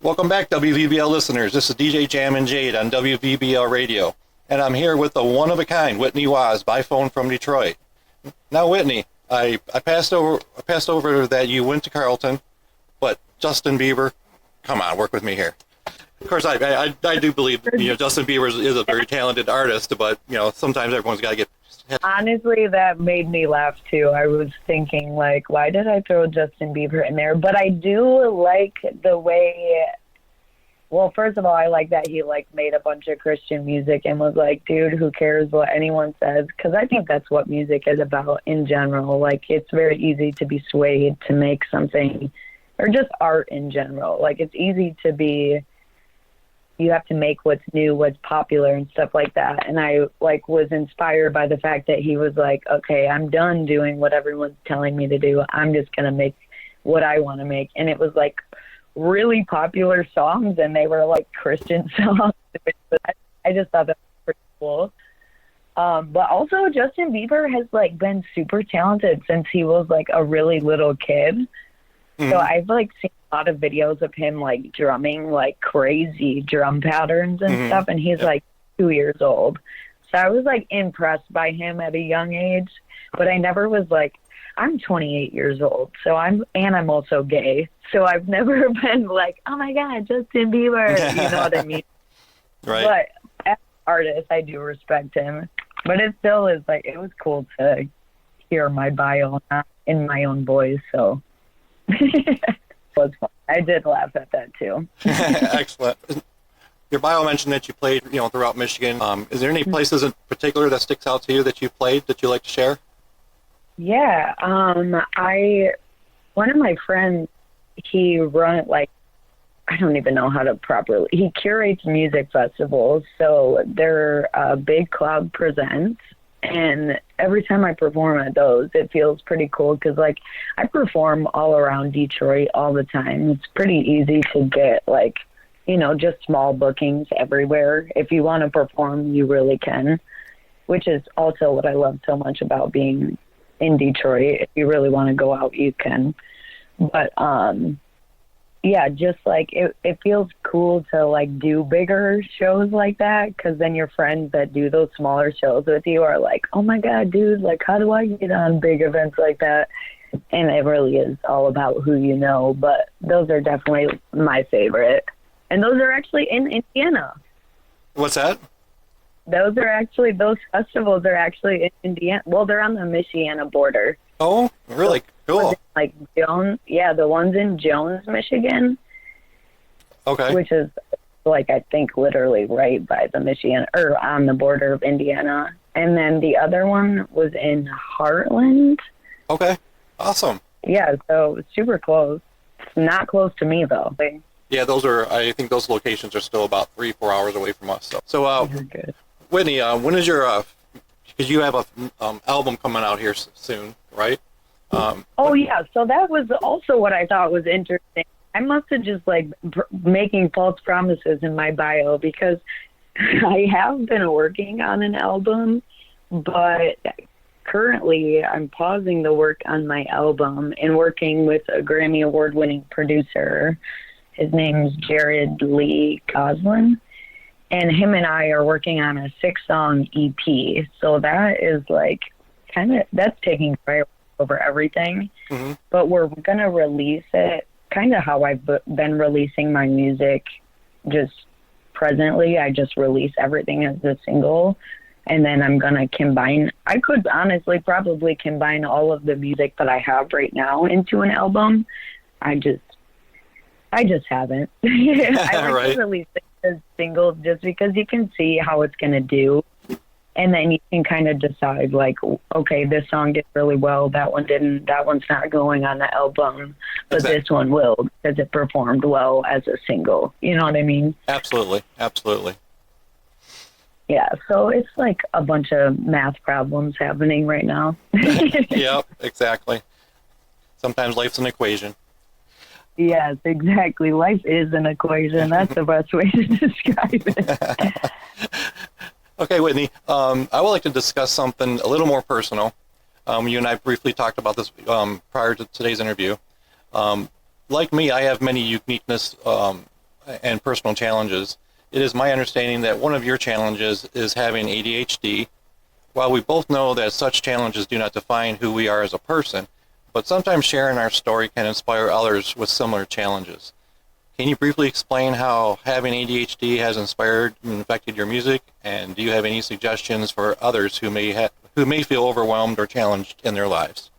Welcome back, WVBL listeners. This is DJ Jam and Jade on WVBL Radio, and I'm here with the one-of-a-kind Whitney Waz by phone from Detroit. Now, Whitney, I passed over that you went to Carleton, but Justin Bieber, come on, work with me here. Of course, I do believe Justin Bieber is a very talented artist, but sometimes everyone's got to get. Honestly, that made me laugh too. I was thinking, like, why did I throw Justin Bieber in there? But I do like the way. Well, first of all, I like that he made a bunch of Christian music and was like, dude, who cares what anyone says? Because I think that's what music is about in general. Like, it's very easy to be swayed to make something, or just art in general. Like, it's easy to be. You have to make what's new, what's popular, and stuff like that. And I was inspired by the fact that he was like, okay, I'm done doing what everyone's telling me to do. I'm just gonna make what I want to make. And it was really popular songs, and they were Christian songs. I just thought that was pretty cool. But also Justin Bieber has been super talented since he was a really little kid. Mm-hmm. So I've seen a lot of videos of him drumming crazy drum patterns and stuff, and he's 2 years old. So I was impressed by him at a young age, but I never was I'm 28 years old, so I'm also gay, so I've never been oh my God, Justin Bieber, you know what I mean? Right. But as an artist, I do respect him, but it still is it was cool to hear my bio in my own voice, so. It was fun. I did laugh at that too. Excellent. Your bio mentioned that you played, throughout Michigan. Is there any places in particular that sticks out to you that you played that you like to share? Yeah. One of my friends, he I don't even know how to properly. He curates music festivals, so they're Big Cloud Presents. And every time I perform at those, it feels pretty cool because, I perform all around Detroit all the time. It's pretty easy to get, just small bookings everywhere. If you want to perform, you really can, which is also what I love so much about being in Detroit. If you really want to go out, you can. But, yeah, just it feels cool to do bigger shows like that, because then your friends that do those smaller shows with you are oh my God, dude, how do I get on big events like that? And it really is all about who you know, but those are definitely my favorite. And those are actually in Indiana. What's that? Those festivals are actually in Indiana. Well, they're on the Michiana border. Oh, really? Cool. Jones, yeah, the ones in Jones, Michigan. Okay. Which is I think literally right by the Michigan, or on the border of Indiana. And then the other one was in Heartland. Okay. Awesome. Yeah, so super close. It's not close to me though. Yeah, I think those locations are still about 3-4 hours away from us. So Good. Whitney, when is your because you have a album coming out here soon, right? Yeah, so that was also what I thought was interesting. I must have just making false promises in my bio, because I have been working on an album, but currently I'm pausing the work on my album and working with a Grammy Award-winning producer. His name's Jared Lee Goslin. And him and I are working on a 6-song EP. So that is that's taking priority over everything. Mm-hmm. But we're going to release it kind of how I've been releasing my music just presently. I just release everything as a single. And then I'm going to I could honestly probably combine all of the music that I have right now into an album. I just haven't. I like to release it as singles just because you can see how it's going to do. And then you can kind of decide, okay, this song did really well, that one didn't, that one's not going on the album, but exactly. This one will because it performed well as a single. You know what I mean? Absolutely. Absolutely. Yeah, so it's a bunch of math problems happening right now. Yep, exactly. Sometimes life's an equation. Yes, exactly. Life is an equation. That's the best way to describe it. Okay, Whitney, I would like to discuss something a little more personal. You and I briefly talked about this prior to today's interview. Like me, I have many uniqueness and personal challenges. It is my understanding that one of your challenges is having ADHD. While we both know that such challenges do not define who we are as a person, but sometimes sharing our story can inspire others with similar challenges. Can you briefly explain how having ADHD has inspired and affected your music, and do you have any suggestions for others who may feel overwhelmed or challenged in their lives?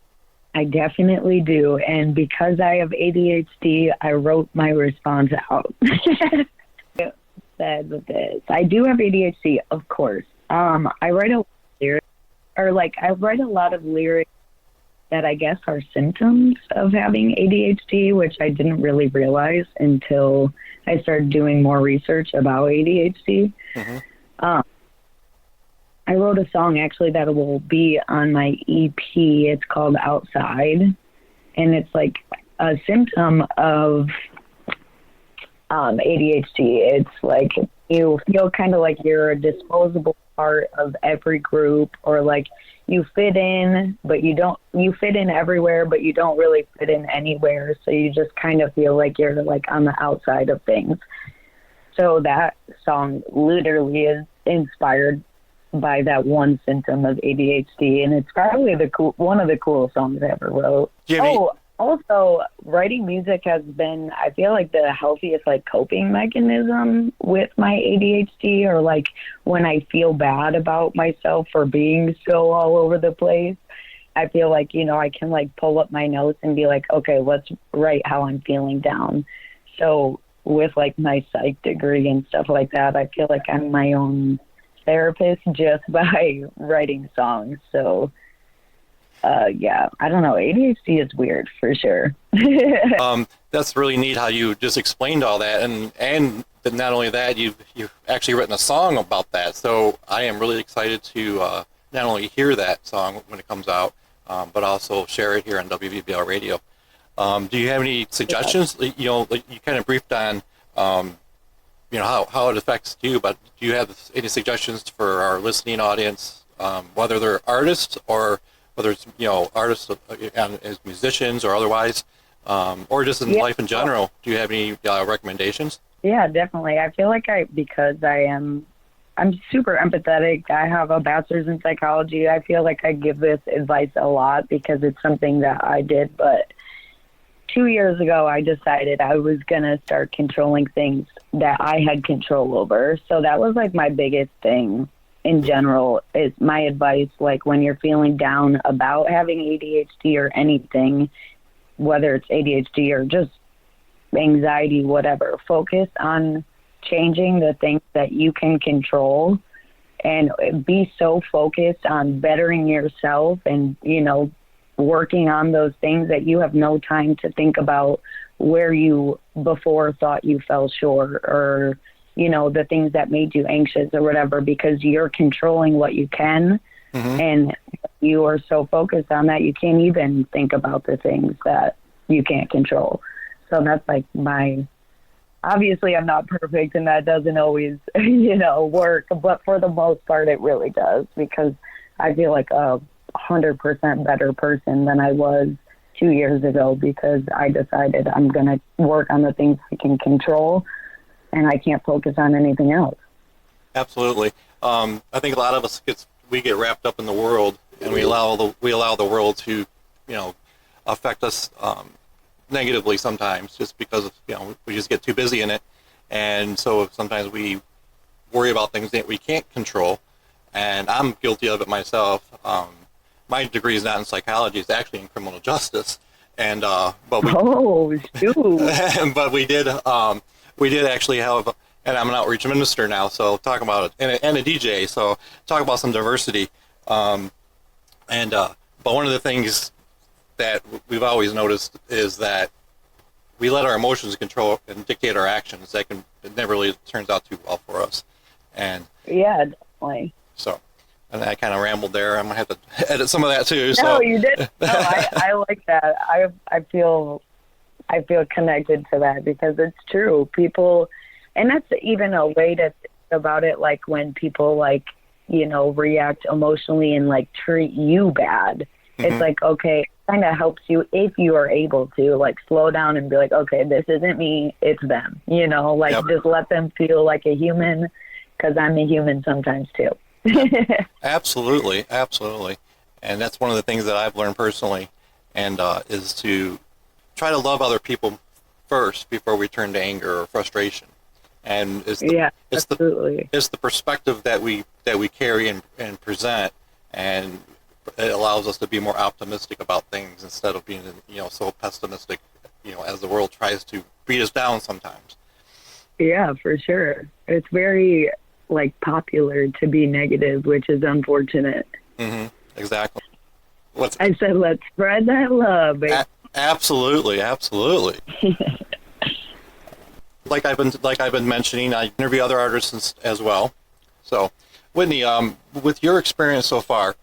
I definitely do. And because I have ADHD, I wrote my response out. Said this. I do have ADHD, of course. I write I write a lot of lyrics that I guess are symptoms of having ADHD, which I didn't really realize until I started doing more research about ADHD. Mm-hmm. I wrote a song actually that will be on my EP. It's called Outside, and it's like a symptom of ADHD. It's like you feel kind of like you're a disposable part of every group, or like you fit in, but you fit in everywhere, but you don't really fit in anywhere. So you just kind of feel like you're like on the outside of things. So that song literally is inspired by that one symptom of ADHD, and it's probably one of the coolest songs I ever wrote. Also, writing music has been, I feel like, the healthiest like coping mechanism with my ADHD, or like when I feel bad about myself for being so all over the place. I feel like, I can like pull up my notes and be like, okay, let's write how I'm feeling down. So with like my psych degree and stuff like that, I feel like I'm my own therapist just by writing songs. So yeah, I don't know. ADHD is weird for sure. That's really neat how you just explained all that, and not only that, you've actually written a song about that. So I am really excited to not only hear that song when it comes out, but also share it here on WVBL Radio. Do you have any suggestions? Like you kind of briefed on how it affects you, but do you have any suggestions for our listening audience, whether they're artists or whether it's artists as musicians or otherwise, or just in life in general? Do you have any recommendations? Yeah, definitely. I feel like because I'm super empathetic. I have a bachelor's in psychology. I feel like I give this advice a lot because it's something that I did. But 2 years ago, I decided I was going to start controlling things that I had control over. So that was like my biggest thing in general, is my advice. Like when you're feeling down about having ADHD or anything, whether it's ADHD or just anxiety, whatever, focus on changing the things that you can control, and be so focused on bettering yourself and, working on those things that you have no time to think about where you before thought you fell short, or, the things that made you anxious or whatever, because you're controlling what you can. Mm-hmm. And you are so focused on that, you can't even think about the things that you can't control. So that's like obviously I'm not perfect and that doesn't always, work, but for the most part it really does, because I feel like a 100% better person than I was 2 years ago, because I decided I'm going to work on the things I can control and I can't focus on anything else. Absolutely. I think a lot of us we get wrapped up in the world, and we allow the world to, affect us negatively sometimes, just because we just get too busy in it, and so sometimes we worry about things that we can't control. And I'm guilty of it myself. My degree is not in psychology; it's actually in criminal justice. And but we did actually have. And I'm an outreach minister now, so talk about it, and a DJ, so talk about some diversity. But one of the things that we've always noticed is that we let our emotions control and dictate our actions. It never really turns out too well for us. And yeah, definitely. So, and I kind of rambled there. I'm gonna have to edit some of that too. No, so. You did. No, I like that. I feel connected to that, because it's true. People. And that's even a way to think about it, like when people react emotionally and treat you bad. Mm-hmm. It's like, okay, kind of helps you, if you are able to, like, slow down and be like, okay, this isn't me, it's them. You know, like, just let them feel like a human, because I'm a human sometimes too. Absolutely, absolutely. And that's one of the things that I've learned personally, and is to try to love other people first before we turn to anger or frustration. And it's the perspective that we carry and present, and it allows us to be more optimistic about things instead of being, so pessimistic, as the world tries to beat us down sometimes. Yeah, for sure. It's very, like, popular to be negative, which is unfortunate. Mm-hmm. Exactly. I said, let's spread that love. Absolutely, absolutely. Like I've been mentioning, I interview other artists as well. So, Whitney, with your experience so far,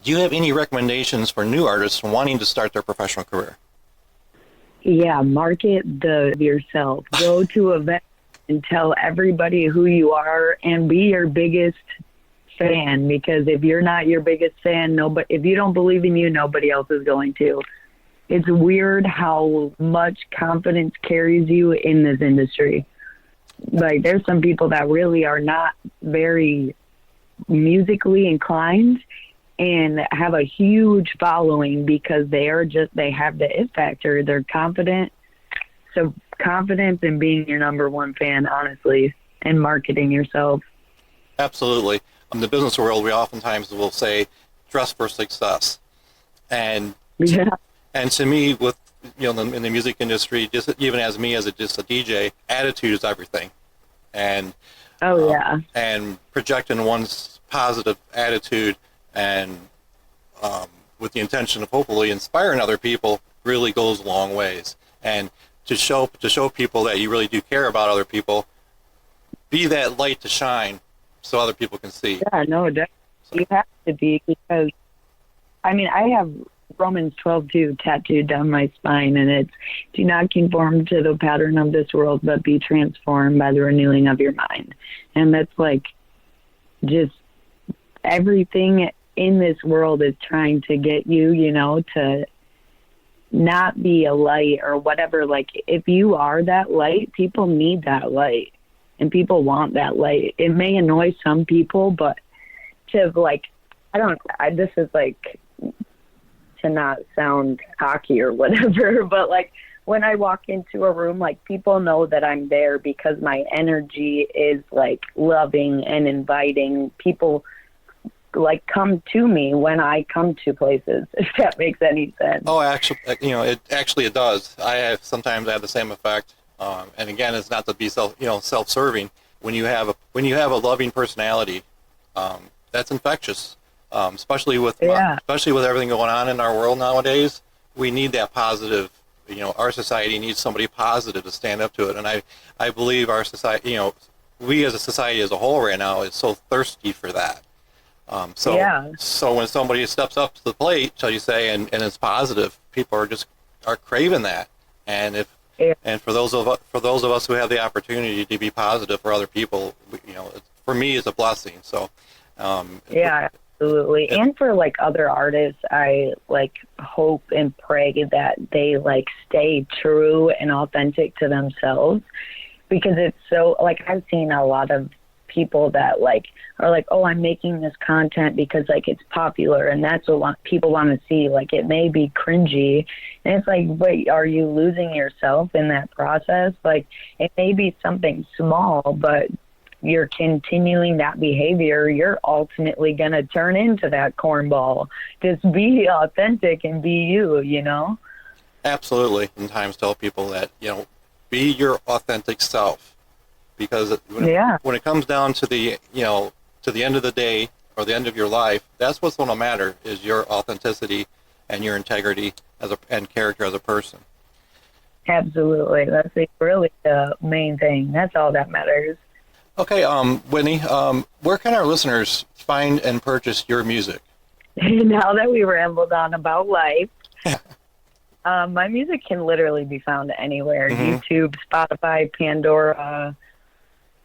do you have any recommendations for new artists wanting to start their professional career? Yeah, market yourself. Go to events and tell everybody who you are, and be your biggest fan. Because if you're not your biggest fan, if you don't believe in you, nobody else is going to. It's weird how much confidence carries you in this industry. Like, there's some people that really are not very musically inclined and have a huge following because they have the it factor. They're confident. So confidence in being your number one fan, honestly, and marketing yourself. Absolutely. In the business world, we oftentimes will say, dress for success. And and to me, with in the music industry, just even as me as just a DJ, attitude is everything. And and projecting one's positive attitude and with the intention of hopefully inspiring other people really goes a long ways. And to show people that you really do care about other people, be that light to shine so other people can see. Yeah, no, definitely. You have to be, because I have Romans 12:2 tattooed down my spine, and it's, do not conform to the pattern of this world, but be transformed by the renewing of your mind. And that's like, just everything in this world is trying to get you, to not be a light or whatever. Like, if you are that light, people need that light, and people want that light. It may annoy some people, but this is like, to not sound cocky or whatever, but like, when I walk into a room, like, people know that I'm there because my energy is like loving and inviting. People like come to me when I come to places, if that makes any sense. Oh, actually, it does. Sometimes I have the same effect. And again, it's not to be self-serving. When you have a loving personality, that's infectious. Especially with everything going on in our world nowadays, we need that positive. Our society needs somebody positive to stand up to it, and I believe our society, we as a society as a whole right now is so thirsty for that. So when somebody steps up to the plate, shall you say, and it's positive, people are craving that. And and for those of us who have the opportunity to be positive for other people, for me, it's a blessing. So absolutely. And for like other artists, I like hope and pray that they like stay true and authentic to themselves, because it's so, like, I've seen a lot of people that like are like, oh, I'm making this content because like it's popular and that's what people want to see. Like, it may be cringy, and it's like, wait, are you losing yourself in that process? Like, it may be something small, but you're continuing that behavior, you're ultimately going to turn into that cornball. Just be authentic and be you. Absolutely. Sometimes tell people that, be your authentic self, because when it comes down to the, to the end of the day or the end of your life, that's what's going to matter, is your authenticity and your integrity and character as a person. Absolutely. That's really the main thing. That's all that matters. Okay, Whitney, where can our listeners find and purchase your music? Now that we rambled on about life, my music can literally be found anywhere. YouTube, Spotify, Pandora,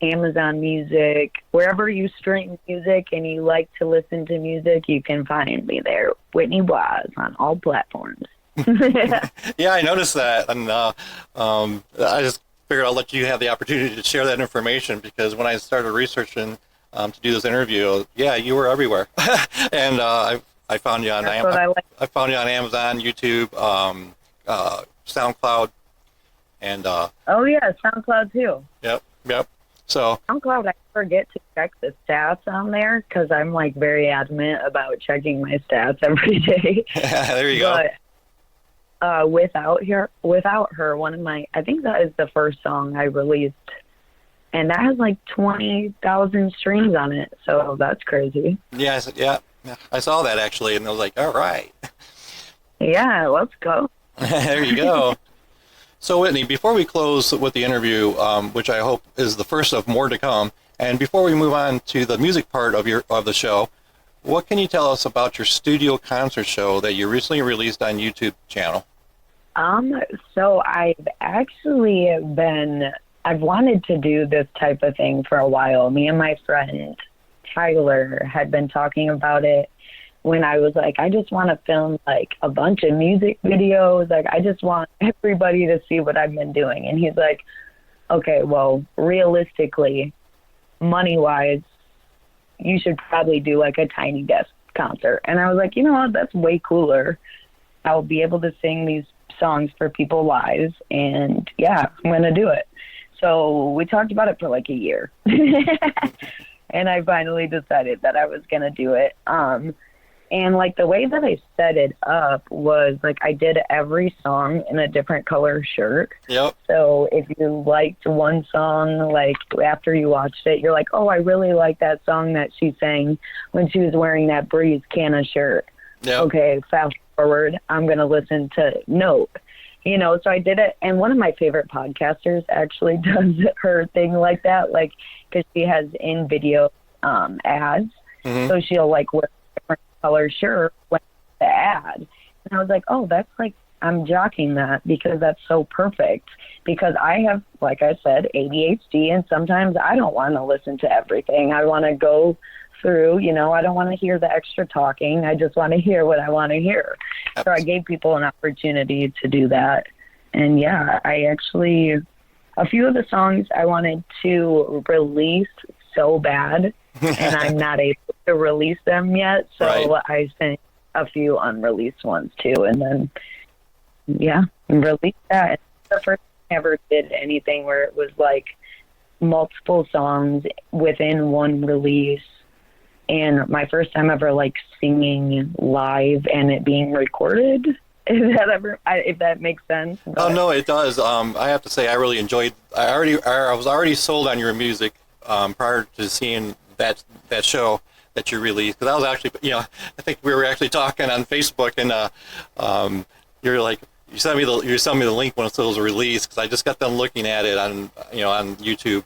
Amazon Music, wherever you stream music and you like to listen to music, you can find me there. Whitney Waz on all platforms. Yeah, I noticed that, and I just figured I'll let you have the opportunity to share that information, because when I started researching to do this interview, yeah, you were everywhere, and I found you on I found you on Amazon, YouTube, SoundCloud, and oh yeah, SoundCloud too. Yep. So SoundCloud, I forget to check the stats on there because I'm like very adamant about checking my stats every day. There you go. But without her, one of my, I think that is the first song I released, and that has like 20,000 streams on it. So that's crazy. Yeah, I saw that actually, and I was like, all right. Yeah, let's go. There you go. So Whitney, before we close with the interview, which I hope is the first of more to come, and before we move on to the music part of the show, what can you tell us about your studio concert show that you recently released on YouTube channel? So I've actually I've wanted to do this type of thing for a while. Me and my friend Tyler had been talking about it when I was like, I just want to film like a bunch of music videos. Like, I just want everybody to see what I've been doing. And he's like, okay, well, realistically, money-wise, you should probably do like a tiny desk concert. And I was like, you know what? That's way cooler. I'll be able to sing these songs for people live. And yeah, I'm going to do it. So we talked about it for like a year. And I finally decided that I was going to do it. And like the way that I set it up was like I did every song in a different color shirt. Yep. So if you liked one song, like after you watched it, you're like, oh, I really like that song that she sang when she was wearing that Breeze Canna shirt. Yep. Okay, fast forward, I'm going to listen to Nope. You know, so I did it. And one of my favorite podcasters actually does her thing like that, like, because she has in video ads. Mm-hmm. So she'll like wear different color shirt when the ad. And I was like, oh, that's like, I'm jocking that because that's so perfect. Because I have, like I said, ADHD, and sometimes I don't want to listen to everything. I want to go through, you know, I don't want to hear the extra talking. I just want to hear what I want to hear. So I gave people an opportunity to do that. And yeah, I actually, a few of the songs I wanted to release so bad, and I'm not able to release them yet. So right. I sent a few unreleased ones too. And then, yeah, released that. It's the first time I ever did anything where it was like multiple songs within one release. And my first time ever like singing live and it being recorded. If that makes sense. But. Oh no, it does. I have to say I really enjoyed. I was already sold on your music prior to seeing that show that you released. Because I was actually, you know, I think we were actually talking on Facebook, and you're like, you sent me the link when it was released, because I just got done looking at it on YouTube.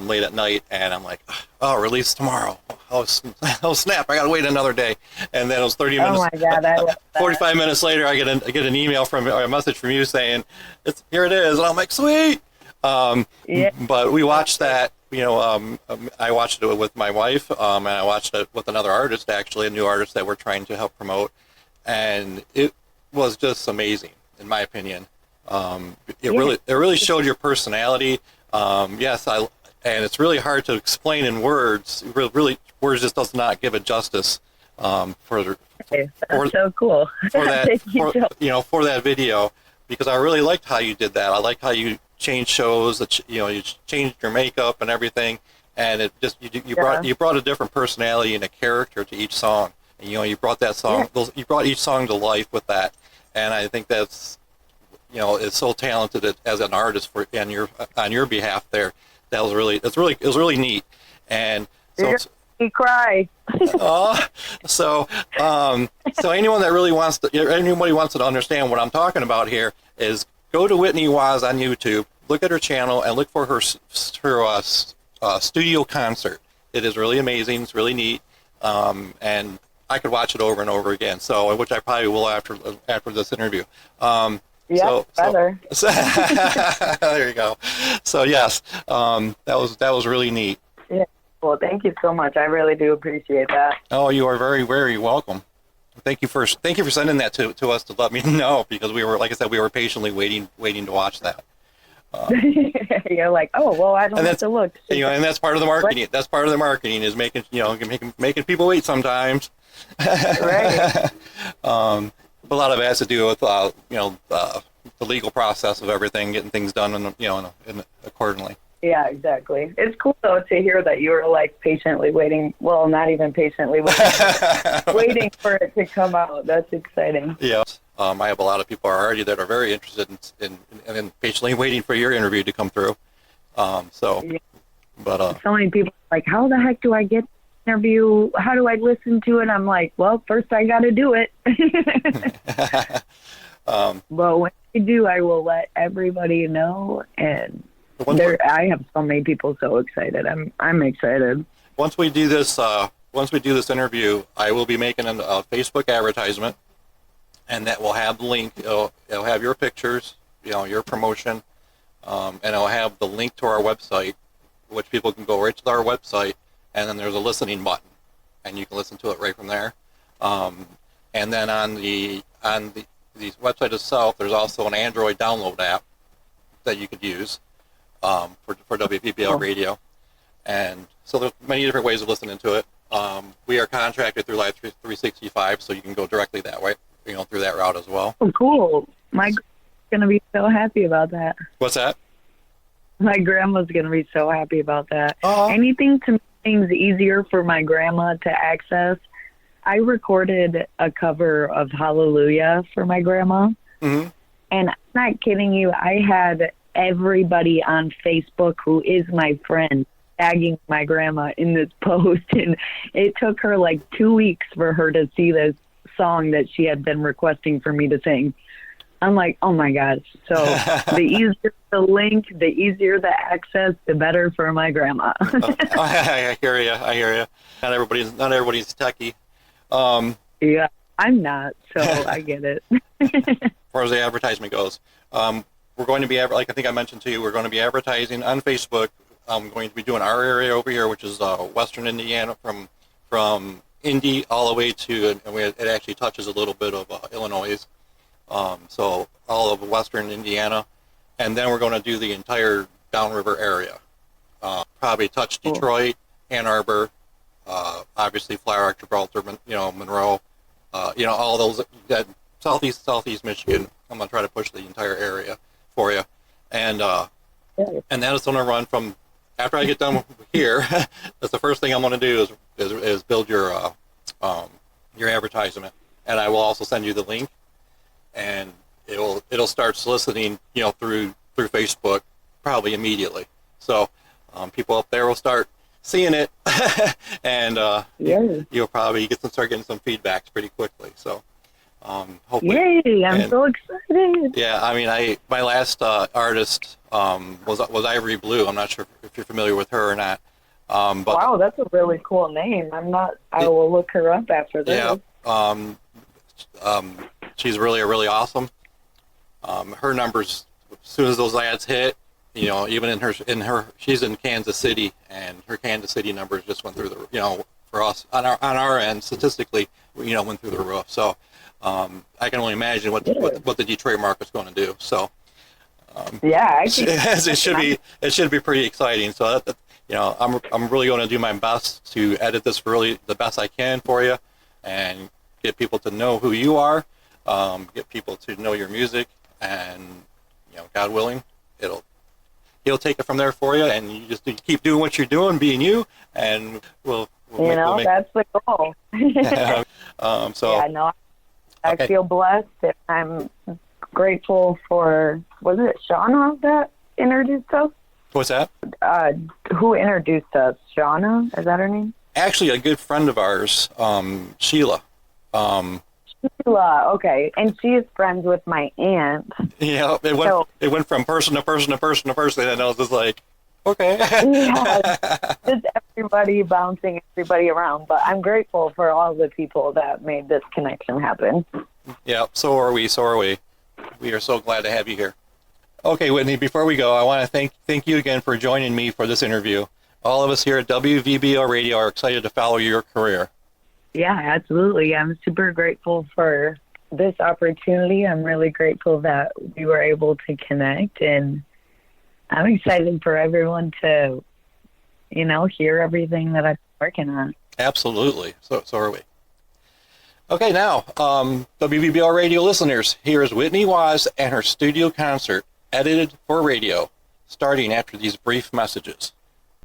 Late at night, and I'm like, oh, release tomorrow. Oh snap, I gotta wait another day. And then it was 30 minutes. Oh my God, I love that. 45 minutes later, I get an email or a message from you saying, here it is. And I'm like, sweet. Yeah. But we watched that, I watched it with my wife, and I watched it with another artist, actually, a new artist that we're trying to help promote. And it was just amazing, in my opinion. It really showed your personality. Yes, and it's really hard to explain in words. Really, words just does not give it justice. So cool. For that, for that video, because I really liked how you did that. I liked how you changed shows. You changed your makeup and everything, and it just you brought a different personality and a character to each song. And you brought that song. Yeah. You brought each song to life with that, and I think that's is so talented as an artist on your behalf there. That was really neat. And so you cry. So anyone that really anybody wants to understand what I'm talking about here is go to Whitney Waz on YouTube, look at her channel, and look for her studio concert. It is really amazing. It's really neat. And I could watch it over and over again. So, which I probably will after this interview. Yeah, better. There you go. So yes, that was really neat. Yeah. Well, thank you so much. I really do appreciate that. Oh, you are very, very welcome. Thank you for sending that to us to let me know, because we were, like I said, we were patiently waiting to watch that. You're like, oh well, I don't have to look. And that's part of the marketing. That's part of the marketing, is making people wait sometimes. Right. A lot of it has to do with the legal process of everything, getting things done, and accordingly. Yeah, exactly. It's cool though to hear that you were like patiently waiting. Well, not even patiently waiting, waiting for it to come out. That's exciting. Yeah. I have a lot of people already that are very interested in patiently waiting for your interview to come through. Yeah. But so many people are like, how the heck do I get the interview? How do I listen to it? I'm like, well, first I got to do it. But when I do, I will let everybody know. And I have so many people so excited. I'm excited. Once we do this interview, I will be making a Facebook advertisement, and that will have the link. It'll have your pictures, your promotion, and it'll have the link to our website, which people can go right to our website, and then there's a listening button, and you can listen to it right from there. And then on the website itself, there's also an Android download app that you could use for WBBL Radio, and so there's many different ways of listening to it. We are contracted through Live 365, so you can go directly that way, through that route as well. Oh, cool! My grandma's gonna be so happy about that. What's that? My grandma's gonna be so happy about that. Anything to make things easier for my grandma to access. I recorded a cover of Hallelujah for my grandma, and I'm not kidding you. I had everybody on Facebook who is my friend tagging my grandma in this post, and it took her like 2 weeks for her to see this song that she had been requesting for me to sing. I'm like, oh my gosh. So the easier the link, the easier the access, the better for my grandma. I hear you. Not everybody's techie. Yeah, I'm not, so I get it. As far as the advertisement goes, we're going to be, like I think I mentioned to you, we're going to be advertising on Facebook. I'm going to be doing our area over here, which is Western Indiana, from Indy all the way to, and it actually touches a little bit of Illinois. So all of Western Indiana, and then we're going to do the entire downriver area. Probably touch Detroit, Ann Arbor, obviously Flower Rock, Gibraltar, Monroe, all those, southeast Michigan. I'm going to try to push the entire area for you, and that is going to run from after I get done here. That's the first thing I'm going to do is build your advertisement, and I will also send you the link, and it'll start soliciting through Facebook probably immediately. So people up there will start seeing it, and you'll probably start getting some feedbacks pretty quickly. So hopefully. Yay! I'm so excited. Yeah, I mean, my last artist was Ivory Blue. I'm not sure if you're familiar with her or not. But wow, that's a really cool name. I will look her up after this. Yeah. She's really awesome. Her numbers, as soon as those ads hit, even in her, she's in Kansas City, and her Kansas City numbers just went through the, for us on our end, statistically, went through the roof. So I can only imagine what the Detroit market's going to do. So it should be pretty exciting. So I'm really going to do my best to edit this really the best I can for you, and get people to know who you are, get people to know your music, and God willing, he'll take it from there for you, and you just keep doing what you're doing, being you, and we'll make that's the goal. I feel blessed, and I'm grateful for, was it Shauna that introduced us? What's that? Who introduced us? Shauna? Is that her name? Actually, a good friend of ours, Sheila. Sheila, okay. And she is friends with my aunt. Yeah, it went from person to person to person to person, and I was just like, okay. Yeah, just everybody bouncing everybody around. But I'm grateful for all the people that made this connection happen. Yeah, so are we. We are so glad to have you here. Okay, Whitney, before we go, I want to thank you again for joining me for this interview. All of us here at WVBO Radio are excited to follow your career. Yeah, absolutely. I'm super grateful for this opportunity. I'm really grateful that we were able to connect, and I'm excited for everyone to, hear everything that I'm working on. Absolutely. So are we. Okay, now, WVBR Radio listeners, here is Whitney Waz and her studio concert, edited for radio, starting after these brief messages.